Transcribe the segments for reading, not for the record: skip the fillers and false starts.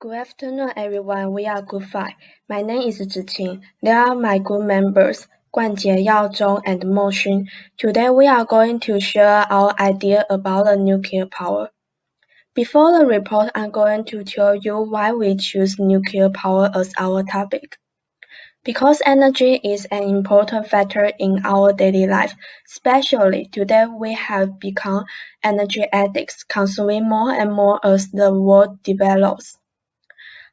Good afternoon, everyone. We are Group 5. My name is Zhiqing. There are my group members, Guanjie, Yaozhong, and Moxun. Today we are going to share our idea about the nuclear power. Before the report, I'm going to tell you why we choose nuclear power as our topic. Because energy is an important factor in our daily life, especially today we have become energy addicts, consuming more and more as the world develops.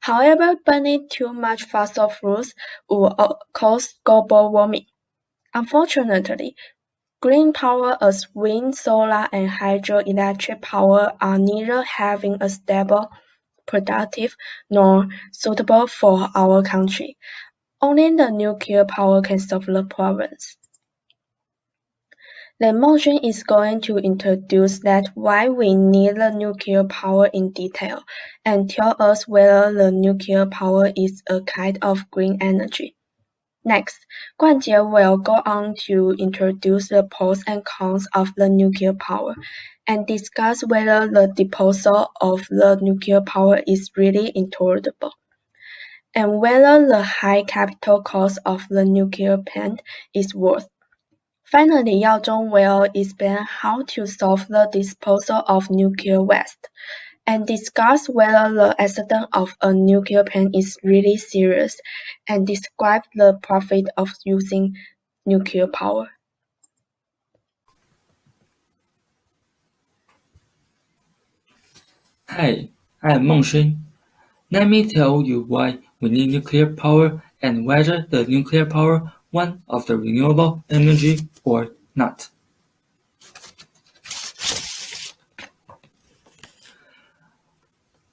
However, burning too much fossil fuels will cause global warming. Unfortunately, green power as wind, solar, and hydroelectric power are neither having a stable, productive, nor suitable for our country. Only the nuclear power can solve the problems. The motion is going to introduce that why we need the nuclear power in detail, and tell us whether the nuclear power is a kind of green energy. Next, Guanjie will go on to introduce the pros and cons of the nuclear power, and discuss whether the disposal of the nuclear power is really intolerable, and whether the high capital cost of the nuclear plant is worth. Finally, Yao Zhong will explain how to solve the disposal of nuclear waste, and discuss whether the accident of a nuclear plant is really serious, and describe the profit of using nuclear power. Hi, I am Mongshen. Let me tell you why we need nuclear power and whether the nuclear power one of the renewable energy or not.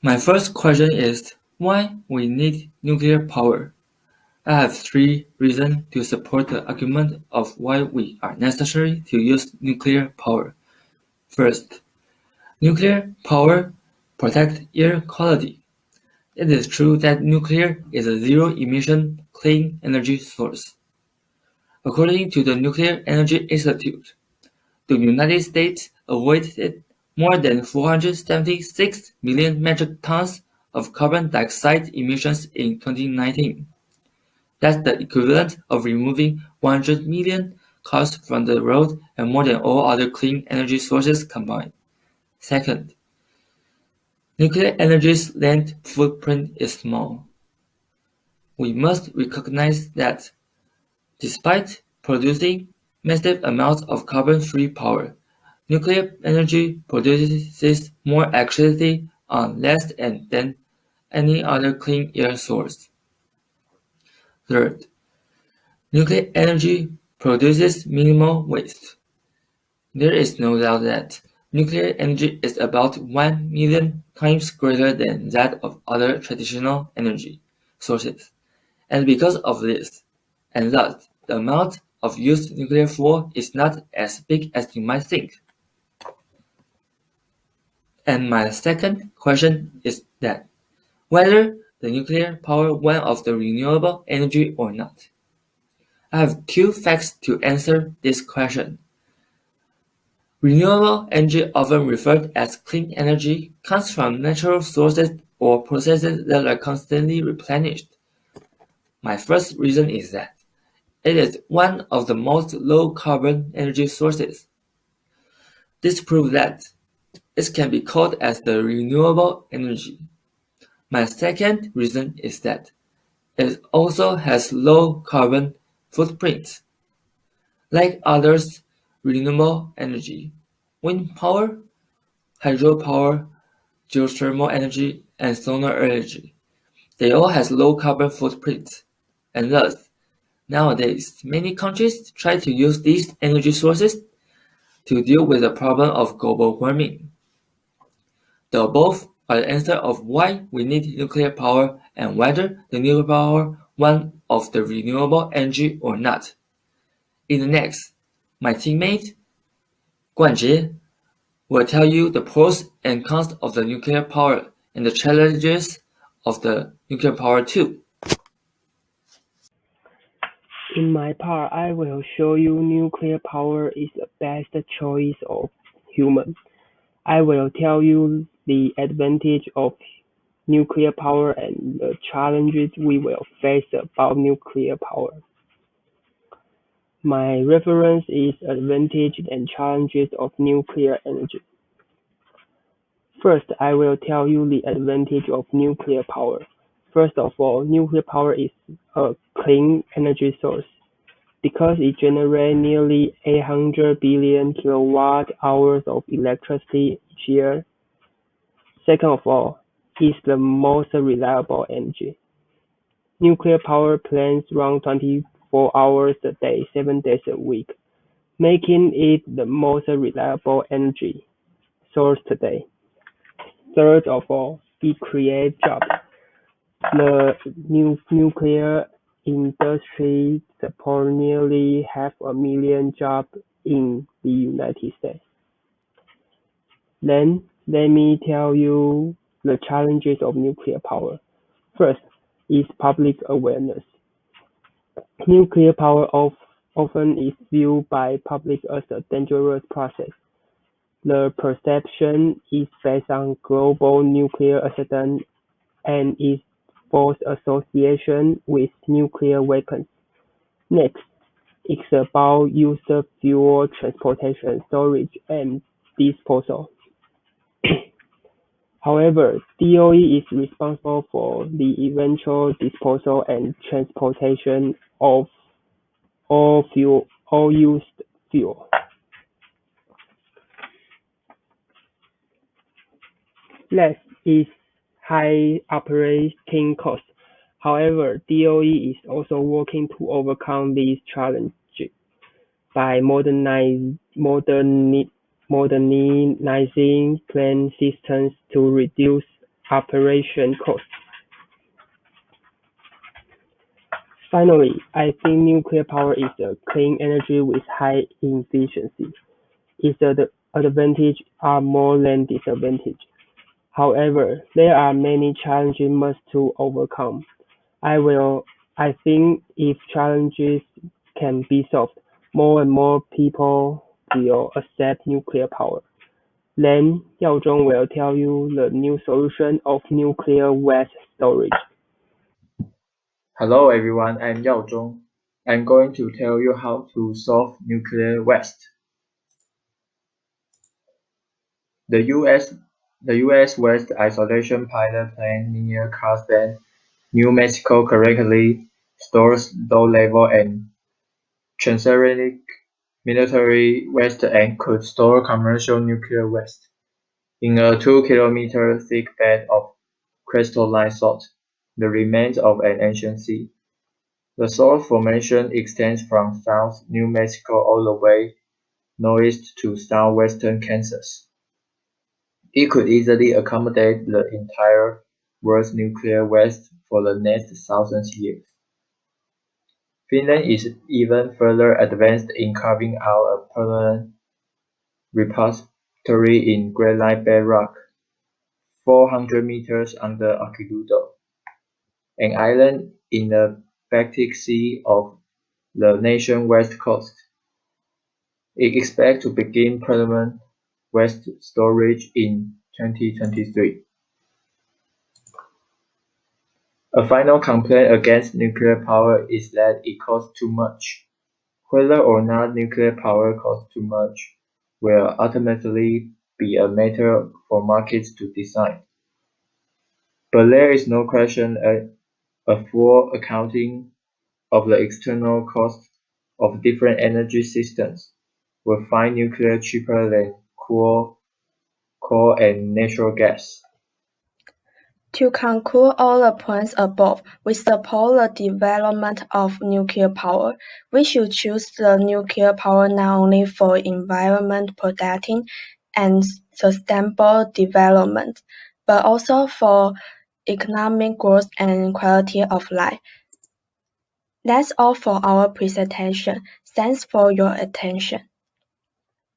My first question is why we need nuclear power. I have three reasons to support the argument of why we are necessary to use nuclear power. First, nuclear power protects air quality. It is true that nuclear is a zero-emission clean energy source. According to the Nuclear Energy Institute, the United States avoided more than 476 million metric tons of carbon dioxide emissions in 2019. That's the equivalent of removing 100 million cars from the road and more than all other clean energy sources combined. Second, nuclear energy's land footprint is small. We must recognize that despite producing massive amounts of carbon-free power, nuclear energy produces more electricity on less than any other clean air source. Third, nuclear energy produces minimal waste. There is no doubt that nuclear energy is about 1 million times greater than that of other traditional energy sources. And because of this, and thus, the amount of used nuclear fuel is not as big as you might think. And my second question is that whether the nuclear power one of the renewable energy or not. I have two facts to answer this question. Renewable energy, often referred as clean energy, comes from natural sources or processes that are constantly replenished. My first reason is that it is one of the most low-carbon energy sources. This proves that it can be called as the renewable energy. My second reason is that it also has low carbon footprint. Like others, renewable energy, wind power, hydropower, geothermal energy, and solar energy, they all have low carbon footprint, and thus, nowadays, many countries try to use these energy sources to deal with the problem of global warming. The above are the answer of why we need nuclear power and whether the nuclear power one of the renewable energy or not. In the next, my teammate Guanjie will tell you the pros and cons of the nuclear power and the challenges of the nuclear power too. In my part, I will show you nuclear power is the best choice of human. I will tell you the advantage of nuclear power and the challenges we will face about nuclear power. My reference is Advantages and Challenges of Nuclear Energy. First, I will tell you the advantage of nuclear power. First of all, nuclear power is a clean energy source because it generates nearly 800 billion kilowatt hours of electricity each year. Second of all, it's the most reliable energy. Nuclear power plants run 24 hours a day, 7 days a week, making it the most reliable energy source today. Third of all, it creates jobs. The nuclear industry supports nearly 500,000 jobs in the United States. Then, let me tell you the challenges of nuclear power. First is public awareness. Nuclear power often is viewed by public as a dangerous process. The perception is based on global nuclear accidents and its false association with nuclear weapons. Next, it's about user fuel transportation, storage, and disposal. However, DOE is responsible for the eventual disposal and transportation of all used fuel. Last is high operating costs. However, DOE is also working to overcome these challenges by modernizing plant systems to reduce operation costs. Finally, I think nuclear power is a clean energy with high efficiency. Its advantages are more than disadvantages. However, there are many challenges must to overcome. I think if challenges can be solved, more and more people will accept nuclear power. Then Yaozhong will tell you the new solution of nuclear waste storage. Hello everyone, I'm Yao Zhong. I'm going to tell you how to solve nuclear waste. The US waste isolation pilot plant near Carson, New Mexico currently stores low-level and transonic military waste and could store commercial nuclear waste in a 2-kilometer thick bed of crystalline salt, the remains of an ancient sea. The salt formation extends from South New Mexico all the way northeast to southwestern Kansas. It could easily accommodate the entire world's nuclear waste for the next thousand years. Finland is even further advanced in carving out a permanent repository in granite bedrock, 400 meters under Aqueducto, an island in the Baltic Sea of the nation's west coast. It expects to begin permanent waste storage in 2023. A final complaint against nuclear power is that it costs too much. Whether or not nuclear power costs too much will ultimately be a matter for markets to decide. But there is no question a full accounting of the external costs of different energy systems will find nuclear cheaper than coal and natural gas. To conclude all the points above, we support the development of nuclear power. We should choose the nuclear power not only for environment protecting and sustainable development, but also for economic growth and quality of life. That's all for our presentation. Thanks for your attention.